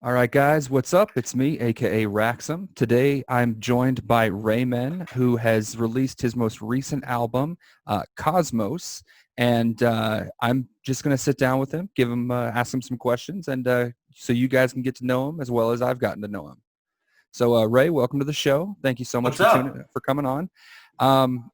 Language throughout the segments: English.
All right, guys, what's up? It's me, aka Rakxm. Today, I'm joined by ReyMenn, who has released his most recent album, Cosmos, and I'm just gonna sit down with him, ask him some questions, and so you guys can get to know him as well as I've gotten to know him. So, Ray, welcome to the show. Thank you so much What's for up? coming on. Um,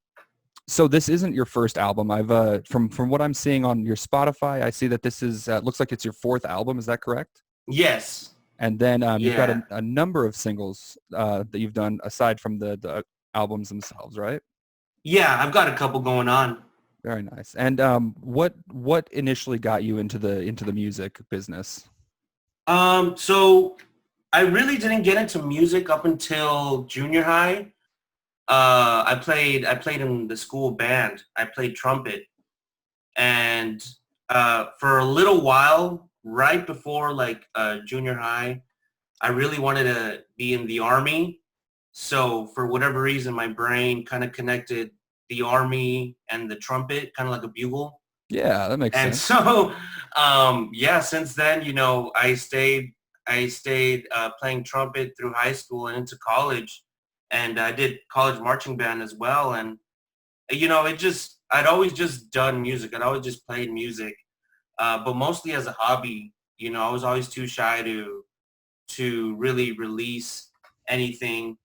so this isn't your first album. I've from what I'm seeing on your Spotify, I see that this is looks like it's your fourth album. Is that correct? Yes. And then you've got Yeah. a number of singles that you've done aside from the albums themselves, right? Yeah, I've got a couple going on. Very nice. And what initially got you into the music business? So I really didn't get into music up until junior high. I played in the school band. I played trumpet. And for a little while, right before junior high, I really wanted to be in the army. So for whatever reason, my brain kind of connected the army and the trumpet, kind of like a bugle. Yeah, that makes And sense. so, yeah, since then, I stayed playing trumpet through high school and into college, and I did college marching band as well. And I'd always just done music. I'd always just played music, but mostly as a hobby. I was always too shy to really release anything.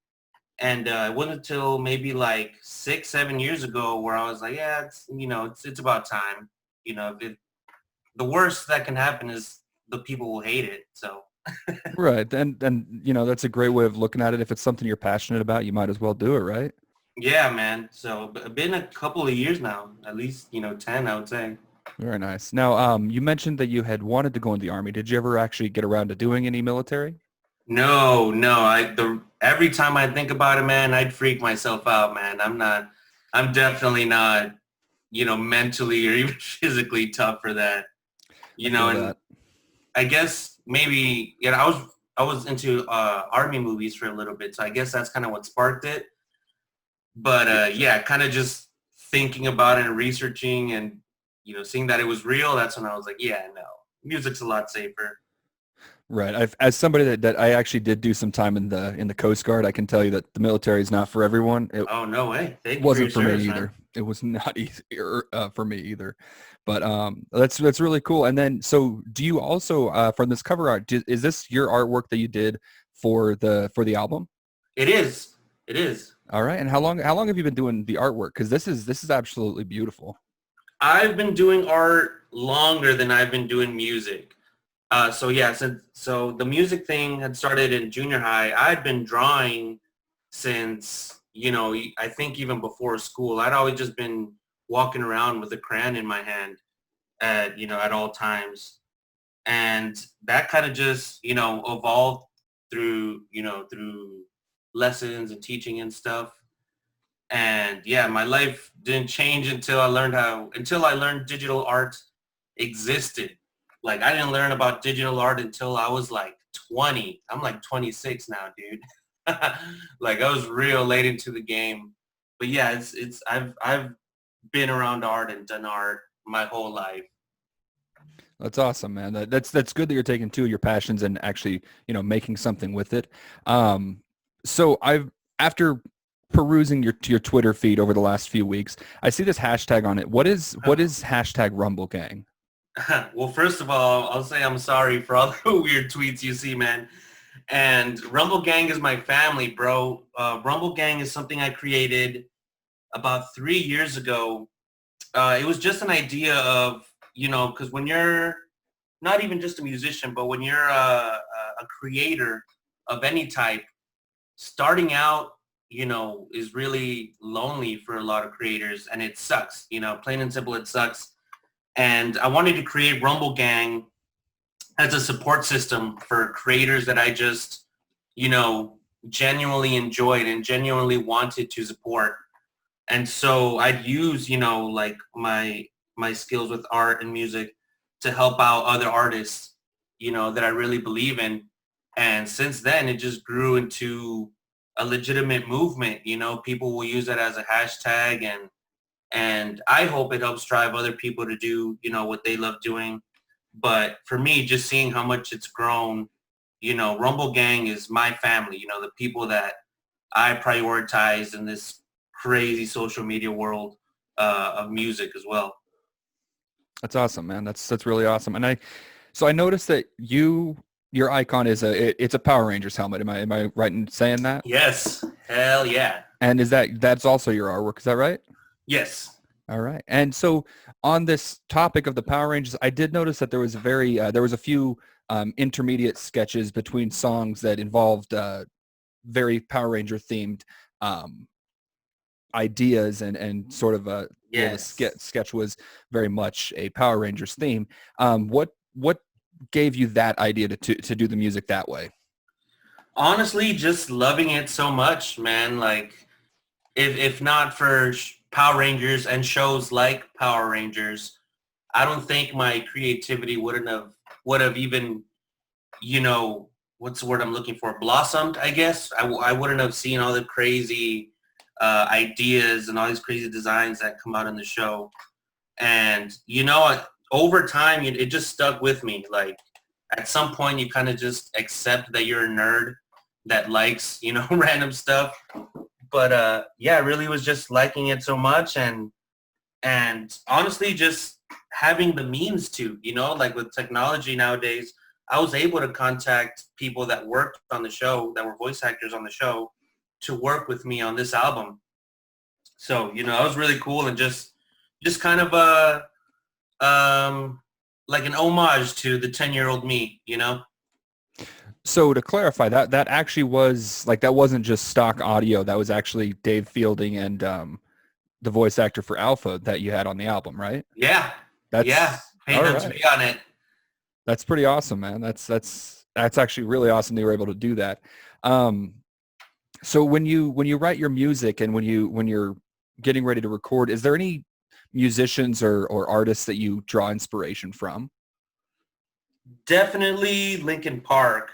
And it wasn't until maybe like 6, 7 years ago where I was like, yeah, it's about time. The worst that can happen is the people will hate it. So Right. And that's a great way of looking at it. If it's something you're passionate about, you might as well do it, right? yeah, man. So been a couple of years now, at least 10, I would say. Very nice. Now, you mentioned that you had wanted to go in the army. Did you ever actually get around to doing any military? No, no. Every time I think about it, man, I'd freak myself out, man. I'm definitely not, mentally or even physically tough for that. I feel And that. I guess maybe, I was into army movies for a little bit, so I guess that's kind of what sparked it. But yeah, kind of just thinking about it and researching and seeing that it was real. That's when I was like, yeah, no, music's a lot safer. Right. As somebody that I actually did do some time in the Coast Guard, I can tell you that the military is not for everyone. It Oh no way! Thank you for your wasn't for me service, man. either. It was not easy for me either. But that's really cool. And then, so do you also from this cover art? Is this your artwork that you did for the album? It is. It is. All right. And how long have you been doing the artwork? Because this is absolutely beautiful. I've been doing art longer than I've been doing music. So yeah, so the music thing had started in junior high. I'd been drawing since I think even before school. I'd always just been walking around with a crayon in my hand at all times, and that kind of just evolved through lessons and teaching and stuff. And yeah, my life didn't change until I learned digital art existed. Like I didn't learn about digital art until I was like 20. I'm like 26 now, dude. Like I was real late into the game. But yeah, I've been around art and done art my whole life. That's awesome, man. That's good that you're taking two of your passions and actually, making something with it. Um, so I've after perusing your Twitter feed over the last few weeks, I see this hashtag on it. What is hashtag Rumble Gang? Well, first of all, I'll say I'm sorry for all the weird tweets you see, man. And Rumble Gang is my family, bro. Rumble Gang is something I created about 3 years ago. It was just an idea of, because when you're not even just a musician, but when you're a creator of any type, starting out, is really lonely for a lot of creators, and it sucks. Plain and simple, it sucks. And I wanted to create Rumble Gang as a support system for creators that I just, you know, genuinely enjoyed and genuinely wanted to support. And so I'd use, like my skills with art and music to help out other artists, that I really believe in. And since then, it just grew into a legitimate movement. People will use it as a hashtag, and I hope it helps drive other people to do, what they love doing. But for me, just seeing how much it's grown, Rumble Gang is my family, the people that I prioritize in this crazy social media world of music as well. That's awesome, man. That's really awesome. And I noticed that your icon is it's a Power Rangers helmet. Am I right in saying that? Yes. Hell yeah. And that's also your artwork? Is that right? Yes. All right. And so on this topic of the Power Rangers, I did notice that there was a few intermediate sketches between songs that involved very Power Ranger themed um, ideas and sort of the Yes. sketch was very much a Power Rangers theme. What gave you that idea to do the music that way? Honestly, just loving it so much, man. Like, if not for Power Rangers and shows like Power Rangers, I don't think my creativity would have even, you know, what's the word I'm looking for? Blossomed, I guess. I wouldn't have seen all the crazy ideas and all these crazy designs that come out in the show. And, over time, it just stuck with me. Like, at some point, you kind of just accept that you're a nerd that likes, random stuff. But yeah, I really was just liking it so much, and honestly, just having the means to, like with technology nowadays, I was able to contact people that worked on the show, that were voice actors on the show, to work with me on this album. So, it was really cool, and just kind of like an homage to the 10-year-old me. So to clarify, that actually was like that wasn't just stock audio. That was actually Dave Fielding and the voice actor for Alpha that you had on the album, right? Yeah. Yeah. That's Paid all them to right. be on it. That's pretty awesome, man. That's actually really awesome that you were able to do that. Um, so when you write your music and when you're getting ready to record, is there any musicians or artists that you draw inspiration from? Definitely Linkin Park.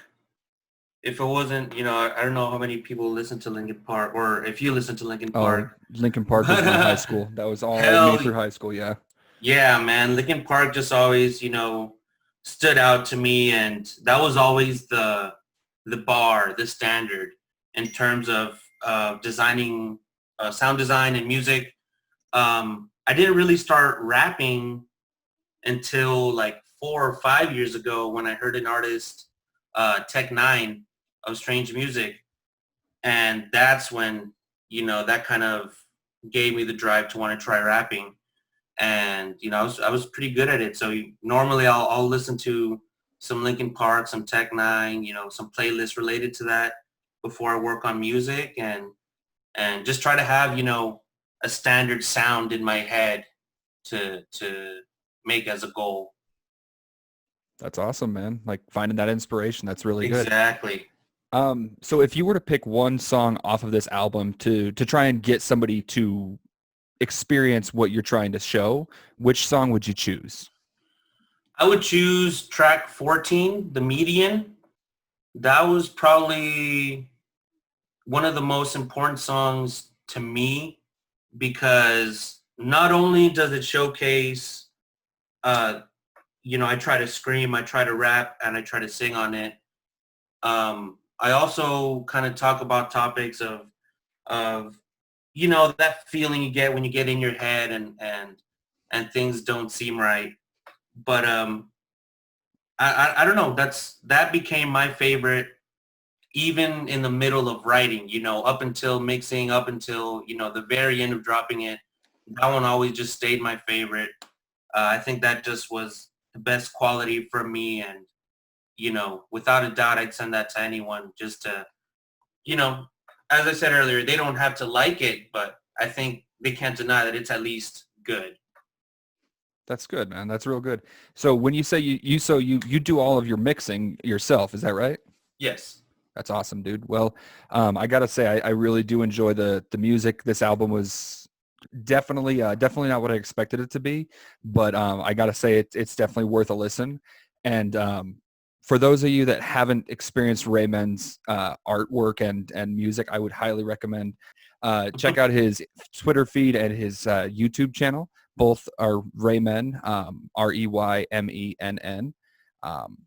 If it wasn't, I don't know how many people listen to Linkin Park, or if you listen to Linkin Oh, Park, Lincoln Park was but my high school. That was all me hell through high school. Yeah. yeah, man. Linkin Park just always, stood out to me, and that was always the bar, the standard in terms of designing sound design and music. I didn't really start rapping until like 4 or 5 years ago when I heard an artist, Tech Nine of Strange Music, and that's when that kind of gave me the drive to want to try rapping. And I was pretty good at it. So normally I'll listen to some Linkin Park, some Tech Nine, some playlists related to that before I work on music, and just try to have a standard sound in my head to make as a goal. That's awesome, man. Like finding that inspiration. That's really good. Exactly. So if you were to pick one song off of this album to try and get somebody to experience what you're trying to show, which song would you choose? I would choose track 14, The Median. That was probably one of the most important songs to me because not only does it showcase, I try to scream, I try to rap, and I try to sing on it. I also kind of talk about topics of that feeling you get when you get in your head and things don't seem right. But I don't know. That became my favorite, even in the middle of writing. Up until mixing, up until the very end of dropping it. That one always just stayed my favorite. I think that just was the best quality for me, and without a doubt, I'd send that to anyone just to, you know, as I said earlier, they don't have to like it, but I think they can't deny that it's at least good. That's good, man. That's real good. So when you say you do all of your mixing yourself, is that right? Yes. That's awesome, dude. Well, I gotta say, I really do enjoy the music. This album was definitely not what I expected it to be, but I gotta say it's definitely worth a listen. And for those of you that haven't experienced ReyMenn's artwork and music, I would highly recommend check out his Twitter feed and his YouTube channel. Both are ReyMenn, ReyMenn.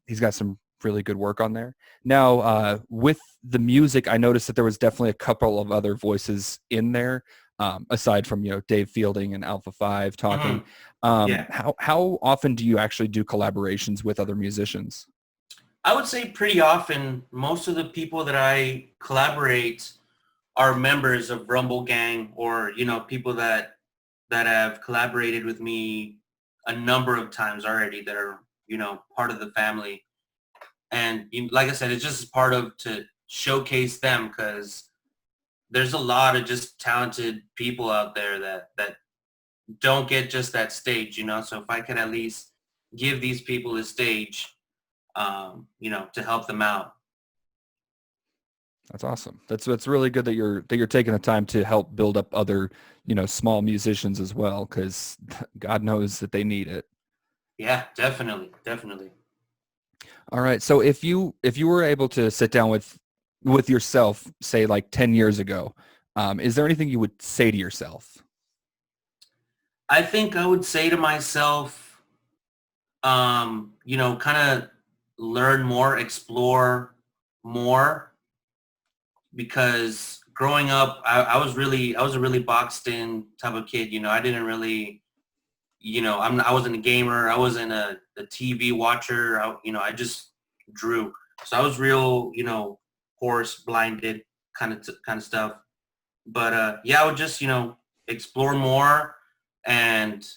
He's got some really good work on there. Now, with the music, I noticed that there was definitely a couple of other voices in there, aside from, Dave Fielding and Alpha 5 talking. Mhm. Yeah. How often do you actually do collaborations with other musicians? I would say pretty often, most of the people that I collaborate are members of Rumble Gang, or, people that have collaborated with me a number of times already that are, part of the family. And like I said, it's just part of to showcase them, because there's a lot of just talented people out there that don't get just that stage. So if I could at least give these people a stage, to help them out. That's awesome. That's really good that you're taking the time to help build up other, small musicians as well, because God knows that they need it. Yeah, definitely, definitely. All right. So if you were able to sit down with yourself, say like 10 years ago, is there anything you would say to yourself? I think I would say to myself, kind of learn more, explore more, because growing up, I was a really boxed in type of kid. I didn't really, I wasn't a gamer. I wasn't a TV watcher. I just drew. So I was real, horse blinded kind of stuff. But yeah, I would just, explore more, and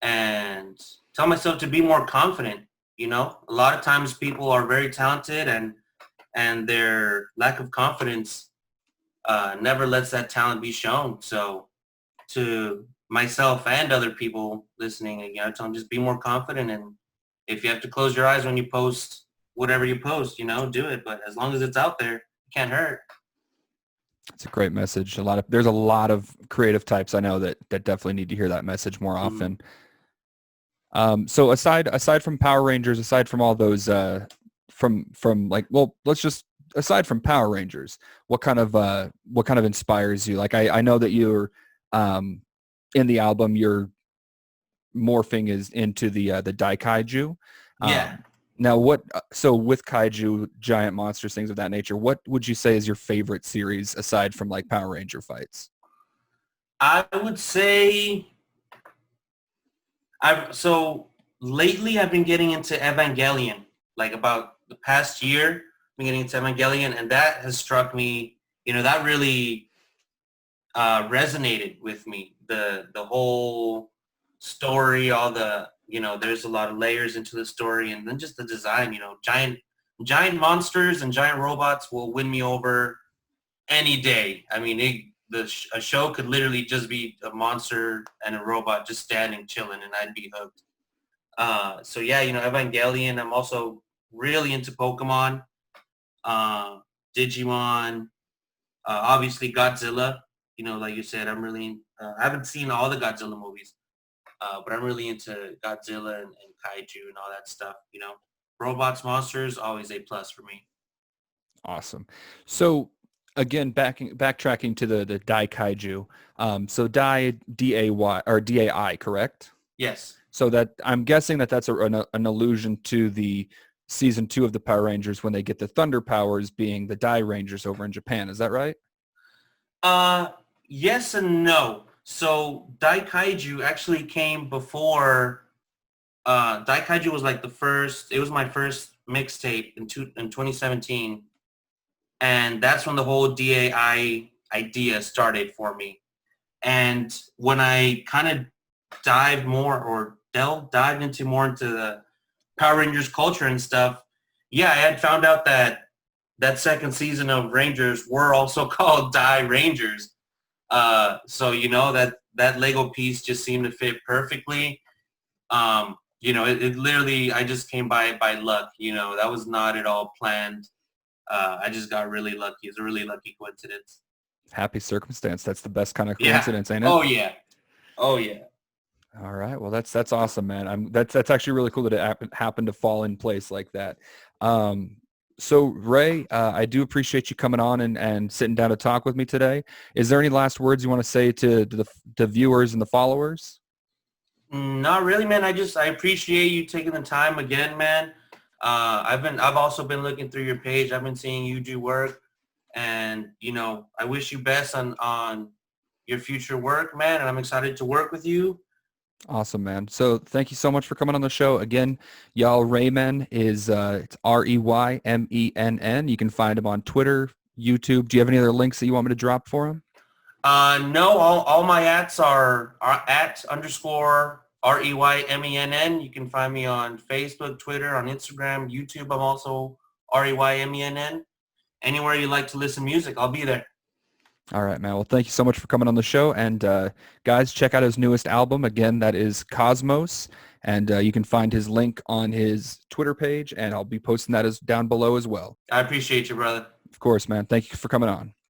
and tell myself to be more confident. A lot of times people are very talented, and their lack of confidence never lets that talent be shown. So to myself and other people listening, again, I tell them just be more confident, and if you have to close your eyes when you post whatever you post, do it. But as long as it's out there, it can't hurt. It's a great message. There's a lot of creative types I know that definitely need to hear that message more Mhm. often. So aside from Power Rangers, aside from all those, from like, well, let's just aside from Power Rangers, what kind of inspires you? Like I know that you're, um, in the album, you're morphing is into the Daikaiju. Yeah. Now, so with kaiju, giant monsters, things of that nature, what would you say is your favorite series aside from like Power Ranger fights? I would say so lately I've been getting into Evangelion. Like about the past year, I've been getting into Evangelion, and that has struck me. That really resonated with me. The whole story, all the there's a lot of layers into the story, and then just the design. Giant monsters and giant robots will win me over any day. I mean, a show could literally just be a monster and a robot just standing chilling, and I'd be hooked. So yeah, Evangelion. I'm also really into Pokemon, uh, Digimon, obviously Godzilla. Like you said, I'm really. I haven't seen all the Godzilla movies, but I'm really into Godzilla and kaiju and all that stuff. Robots, monsters, always a plus for me. Awesome. So again, backtracking to the Daikaiju. So Day or Dai, correct? Yes. So that I'm guessing that that's an allusion to the season 2 of the Power Rangers when they get the Thunder powers, being the Dai Rangers over in Japan. Is that right? Uh, yes and no. So Daikaiju actually came before. Daikaiju was like the first. It was my first mixtape in 2017, and that's when the whole DAI idea started for me. And when I kind of dived into more into the Power Rangers culture and stuff, yeah, I had found out that second season of Rangers were also called Die Rangers. So that Lego piece just seemed to fit perfectly. It literally, I just came by luck. That was not at all planned. I just got really lucky. It's a really lucky coincidence. Happy circumstance. That's the best kind of Yeah. coincidence, ain't it? Oh yeah. Oh yeah. All right. Well, that's awesome, man. That's actually really cool that it happened to fall in place like that. So Ray, I do appreciate you coming on and sitting down to talk with me today. Is there any last words you want to say to the viewers and the followers? Not really, man. I appreciate you taking the time again, man. I've also been looking through your page. I've been seeing you do work, and I wish you best on your future work, man. And I'm excited to work with you. Awesome, man. So thank you so much for coming on the show. Again, y'all, ReyMenn is it's ReyMenn. You can find him on Twitter, YouTube. Do you have any other links that you want me to drop for him? No, all my ats are at underscore ReyMenn. You can find me on Facebook, Twitter, on Instagram, YouTube. I'm also ReyMenn. Anywhere you like to listen to music, I'll be there. All right, man. Well, thank you so much for coming on the show. And guys, check out his newest album. Again, that is Cosmos. And you can find his link on his Twitter page, and I'll be posting that as down below as well. I appreciate you, brother. Of course, man. Thank you for coming on.